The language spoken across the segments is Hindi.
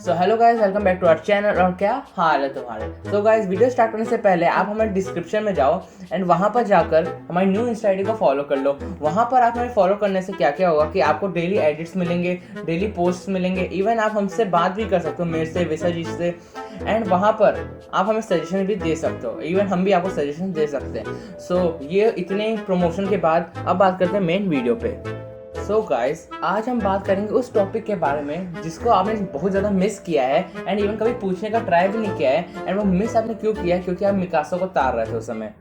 So hello guys, welcome back to our channel. और क्या हाल है तुम्हारे? सो गाइस, वीडियो स्टार्ट करने से पहले आप हमारे डिस्क्रिप्शन में जाओ एंड वहाँ पर जाकर हमारी न्यू इंस्टा आईडी को फॉलो कर लो। वहाँ पर आप हमें फॉलो करने से क्या क्या होगा कि आपको डेली एडिट्स मिलेंगे, डेली पोस्ट्स मिलेंगे, इवन आप हमसे बात भी कर सकते हो, मेरे से, विसा जी से। एंड वहाँ पर आप हमें सजेशन भी दे सकते हो, इवन हम भी आपको सजेशन दे सकते हैं। सो ये इतने प्रमोशन के बाद अब बात करते हैं मेन वीडियो पे। सो गाइस, आज हम बात करेंगे उस टॉपिक के बारे में जिसको आपने बहुत ज़्यादा मिस किया है एंड इवन कभी पूछने का ट्राई भी नहीं किया है। एंड वो मिस आपने क्यों किया है? क्योंकि आप मिकासो को तार रहे थे उस समय।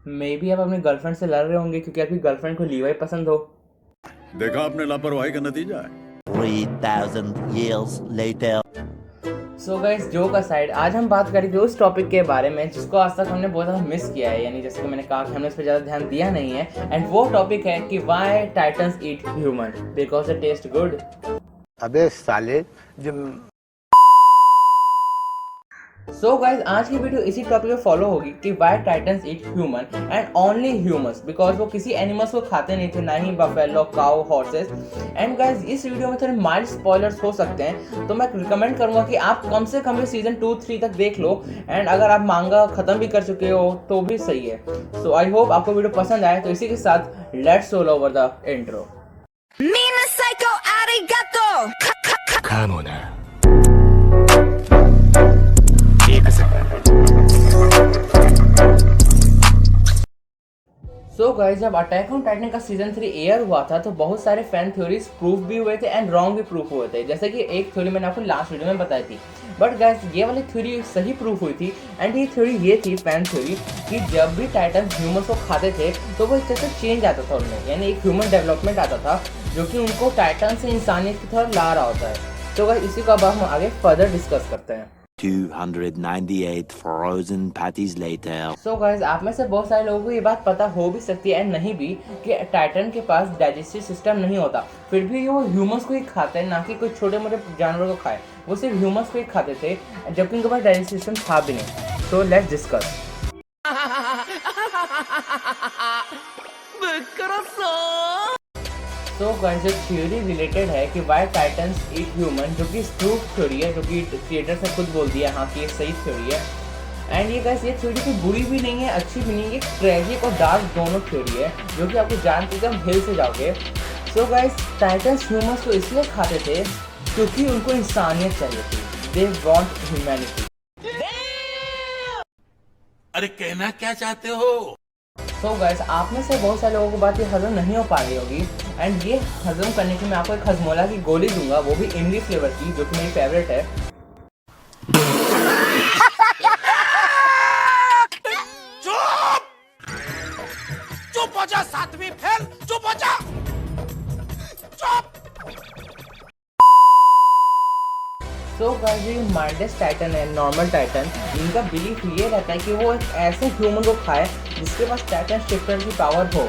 मे बी आप अपनी गर्लफ्रेंड से लड़ रहे होंगे क्योंकि आपकी गर्लफ्रेंड को लीवाई पसंद हो। देखा आपने लापरवाही का नतीजा है। 3,000 years later. So guys, joke aside, आज हम बात करेंगे उस टॉपिक के बारे में जिसको आज तक हमने बहुत ज़्यादा मिस किया है, यानी जैसे कि मैंने कहा कि हमने उस पर ज़्यादा ध्यान दिया नहीं है। एंड वो टॉपिक है कि why titans eat human, because they taste good. अबे साले जो सो गाइज, आज की वीडियो इसी टॉपिक पे फॉलो होगी कि why titans eat human and only humans, because वो किसी एनिमल्स को खाते नहीं थे, ना ही buffalo, cow, horses. And guys, इस वीडियो में थोड़े माइल्ड स्पॉयलर्स हो सकते हैं, तो मैं रिकमेंड करूंगा कि आप कम से कम ये सीजन 2-3 तक देख लो। एंड अगर आप मांगा खत्म भी कर चुके हो तो भी सही है। सो आई होप आपको वीडियो पसंद आए। तो इसी के साथ let's roll over the intro. So guys, जब अटैक ऑन टाइटन का सीजन 3 एयर हुआ था तो बहुत सारे फैन थ्योरीज प्रूफ भी हुए थे एंड रॉन्ग भी प्रूफ हुए थे। जैसे कि एक थ्योरी मैंने आपको लास्ट वीडियो में बताई थी, बट गाइस ये वाली थ्योरी सही प्रूफ हुई थी। एंड ये थ्योरी ये थी, फैन थ्योरी, कि जब भी टाइटन ह्यूमंस को खाते थे तो वो एक तरह से चेंज आता था उनमें, यानी एक ह्यूमन डेवलपमेंट आता था जो कि उनको टाइटन से इंसानियत की तरफ ला रहा होता है। तो गाइस, इसी को अब हम आगे फर्दर डिस्कस करते हैं। 298 frozen patties later. So guys, आप में से बहुत सारे लोगों को ये बात पता हो भी सकती है एंड नहीं भी कि टाइटन के पास डाइजेस्टिव सिस्टम नहीं होता, फिर भी वो ह्यूमंस को ही खाते हैं, ना कि कोई छोटे मोटे जानवरों को खाए। वो सिर्फ ह्यूमंस को ही खाते थे जबकि उनके पास डाइजेस्टिव सिस्टम था भी नहीं। So let's discuss. So guys, जो थ्योरी रिलेटेड है कि व्हाई टाइटन्स ईट ह्यूमन, जो कि प्रूफ थ्योरी है, जो कि क्रिएटर से खुद बोल दिया हाँ कि ये सही थ्योरी है। एंड ये गाइस, ये थ्योरी कोई बुरी भी नहीं है, अच्छी भी नहीं है, ये ट्रेजिक और डार्क दोनों थ्योरी है जो कि आपको जान के एकदम हिल से जाओगे। सो गाइस, टाइटन्स ह्यूमंस को इसलिए खाते थे क्योंकि उनको इंसानियत चाहिए थी। They want humanity. अरे कहना क्या चाहते हो? सो गाइस, आप में से बहुत सारे लोगों को बात ये हजम नहीं हो पा रही होगी। एंड ये हजम करने के मैं आपको एक हजमोला की गोली दूंगा, वो भी इमली फ्लेवर की, जो कि मेरी फेवरेट है। चुप हो जा सातवीं फेल, चुप हो जा, चुप। सो गाइस, ये माइंडलेस टाइटन है, नॉर्मल टाइटन, इनका बिलीफ ये रहता है कि वो एक ऐसे ह्यूमन को खाए जिसके पास टाइटन शिफ्टर की पावर हो।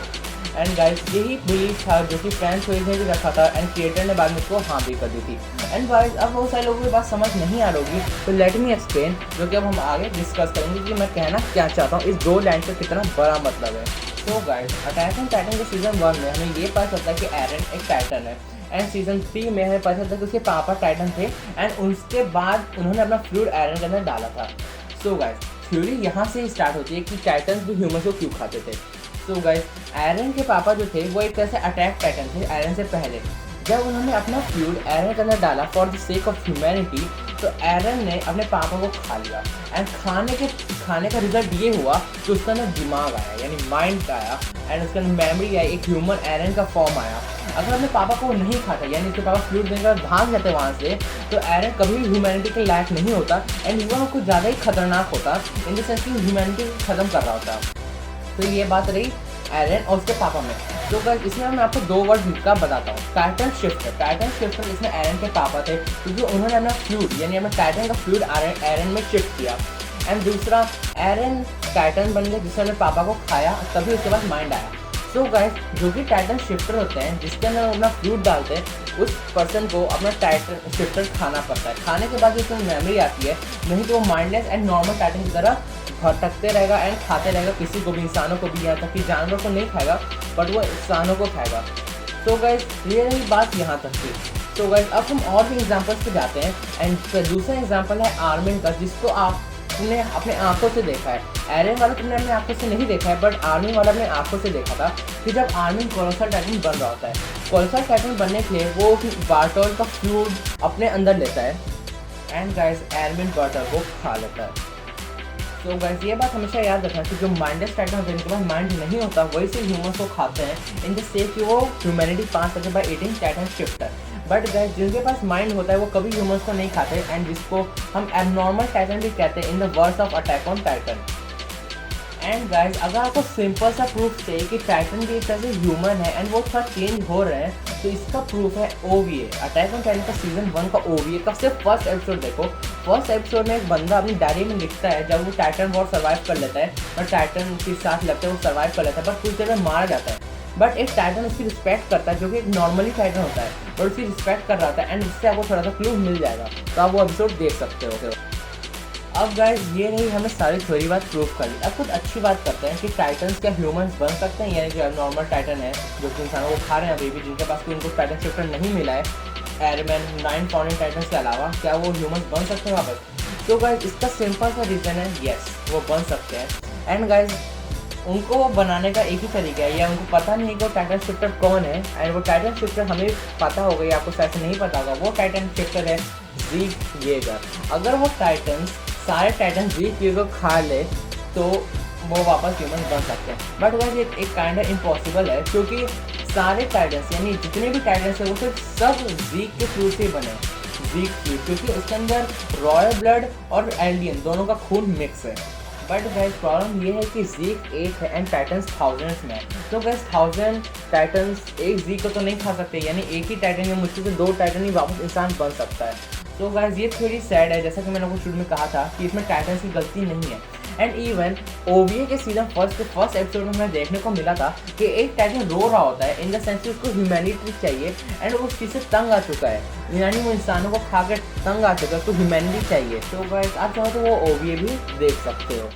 एंड गाइस, यही बिलीफ था जो कि फैन थ्योरीज ने भी रखा था एंड क्रिएटर ने बाद में इसको हाँ भी कर दी थी। एंड गाइस, अब बहुत सारे लोगों की बात समझ नहीं आ रही होगी, तो लेट मी एक्सप्लेन, जो कि अब हम आगे डिस्कस करेंगे कि मैं कहना क्या चाहता हूँ, इस दो लाइन से कितना बड़ा मतलब है। So guys, attack on Titan के सीजन 1 में हमें ये पता चलता है कि एरन एक टाइटन है। एंड सीजन 3 में हमें पता चलता है कि उसके पापा टाइटन थे एंड उसके बाद उन्होंने अपना फ्लूइड एरन के अंदर डाला था। सो गाइस, थ्योरी यहाँ से स्टार्ट होती है कि टाइटन्स भी ह्यूमंस को क्यों खाते थे। सो गाइस, एरन के पापा जो थे वो एक तरह से अटैक टाइटन थे एरन से पहले। जब उन्होंने अपना फ्लूइड एरन के अंदर डाला for the sake of humanity, तो एरन ने अपने पापा को खा लिया। एंड खाने का रिजल्ट ये हुआ कि उसके अंदर दिमाग आया, यानी माइंड आया, एंड उसके अंदर मेमोरी आई, एक ह्यूमन एरन का फॉर्म आया। अगर अपने पापा को नहीं खाता, यानी उसके पापा फ्लूइड देकर भाग जाते वहाँ से, तो एरन कभी भी ह्यूमैनिटी के लायक नहीं होता एंड इवन कुछ ज़्यादा ही खतरनाक होता, इन द सेंस कि ह्यूमैनिटी खत्म कर रहा होता। तो ये बात रही एरन और उसके पापा में। तो गाइस, इसमें मैं आपको 2 वर्ड का बताता हूँ। टाइटन शिफ्टर इसमें एरन के पापा थे क्योंकि उन्होंने अपना फ्लूइड, यानी अपना टाइटन का फ्लूइड एरन में शिफ्ट किया। एंड दूसरा, एरन टाइटन बन गया जिसने अपने पापा को खाया, तभी उसके पास माइंड आया। सो गाइस, जो भी टाइटन शिफ्टर होते हैं जिसके अंदर अपना फ्लूइड डालते हैं, उस पर्सन को अपना टाइटन शिफ्टर खाना पड़ता है। खाने के बाद उसमें मेमोरी आती है, नहीं तो वो माइंडलेस एंड नॉर्मल टाइटन की तरह भटकते रहेगा एंड खाते रहेगा किसी को भी, इंसानों को भी, यहाँ तक कि जानवरों को नहीं खाएगा बट वो इंसानों को खाएगा। तो गाइस ये रही बात यहाँ तक की। तो गाइस अब हम और भी एग्जांपल्स पे जाते हैं एंड दूसरा एग्जांपल है आर्मिन का, जिसको आपने अपने आंखों से देखा है। एरन वाला तुमने अपने आंखों से नहीं देखा है बट आर्मिन वाला अपने आंखों से देखा था कि जब आर्मिन कोलोसल टाइटन बन रहा होता है, कोलोसल टाइटन बनने के लिए वो बार्टोल का फ्लूइड अपने अंदर लेता है एंड गाइस आर्मिन बार्टोल को खा लेता है। तो गाइस ये बात हमेशा याद रखना कि जो माइंडलेस टाइटन होते हैं, जिनके पास माइंड नहीं होता, वही से ह्यूमंस को खाते हैं इन द सेफ कि वो ह्यूमैनिटी पा सके by eating Titan shifter. But guys जिनके पास माइंड होता है वो कभी ह्यूमंस को नहीं खाते एंड जिसको हम एबनॉर्मल टाइटन भी कहते हैं in the words of attack on Titan. And guys अगर आपको सिंपल सा प्रूफ चाहिए कि टाइटन भी एक तरह से ह्यूमन है एंड वो थोड़ा चेंज हो रहे हैं, तो इसका प्रूफ है OVA, अटैक ऑन टाइटन का सीजन 1 का OVA का सिर्फ फर्स्ट एपिसोड देखो। फर्स्ट एपिसोड में एक बंदा अपनी डायरी में लिखता है जब वो टाइटन वॉर सर्वाइव कर लेता है और टाइटन के साथ लगता है वो सर्वाइव कर लेता है बट कुछ देर में मारा जाता है। बट एक टाइटन उसकी रिस्पेक्ट करता है जो कि एक नॉर्मली टाइटन होता है बट उसकी रिस्पेक्ट कर रहा था एंड इससे आपको थोड़ा सा क्लू मिल जाएगा, तो आप वो एपिसोड देख सकते हो। अब गाइस ये रही हमने सारी थ्योरी बात प्रूव कर ली। अब कुछ अच्छी बात करते हैं कि टाइटन्स क्या ह्यूमंस बन सकते हैं, यानी जो नॉर्मल टाइटन है जो कि इंसानों को खा रहे हैं अभी भी, जिनके पास कोई उनको टाइटन शिफ्टर नहीं मिला है एयरमैन 9 फाउंडिंग टाइटन्स के अलावा, क्या वो ह्यूमंस बन सकते हैं वापस? तो गाइस इसका सिंपल सा रीज़न है यस, वो बन सकते हैं। एंड गाइस उनको वो बनाने का एक ही तरीका है, या उनको पता नहीं कि वो टाइटन शिफ्टर कौन है एंड वो टाइटन शिफ्टर हमें पता होगा या आपको शायद से नहीं पता होगा, वो टाइटन शिफ्टर है ज़ीक येगर। अगर वो टाइटन्स सारे टाइटन ज़ीक येगर खा ले तो वो वापस ह्यूमन बन सकते हैं। बट गाइस ये एक काइंड ऑफ इम्पॉसिबल है क्योंकि सारे टाइटन्स यानी जितने भी टाइटन्स हैं वो सिर्फ सब ज़ीक के थ्रू से बने, ज़ीक थ्रू, क्योंकि उसके अंदर रॉयल ब्लड और एलियन दोनों का खून मिक्स है। बट गाइस प्रॉब्लम ये है कि ज़ीक 1 है एंड टाइटन्स थाउजेंड्स में है। तो गाइस 1000 टाइटन्स एक ज़ीक को तो नहीं खा सकते, यानी एक ही टाइटन या मुश्किल से 2 टाइटन ही वापस इंसान बन सकता है। तो गाइस ये थोड़ी सैड है, जैसा कि मैंने आपको शुरू में कहा था कि इसमें टाइटन्स की गलती नहीं है। एंड इवन OVA के सीजन फर्स्ट के फर्स्ट एपिसोड में हमें देखने को मिला था कि एक टाइटन रो रहा होता है इन द सेंस कि उसको ह्यूमैनिटी चाहिए एंड वो उस चीज़ से तंग आ चुका है, यानी वो इंसानों को खा कर तंग आ चुका है, उसको ह्यूमैनिटी चाहिए। तो गाइस आप चाहो तो वो OVA भी देख सकते हो।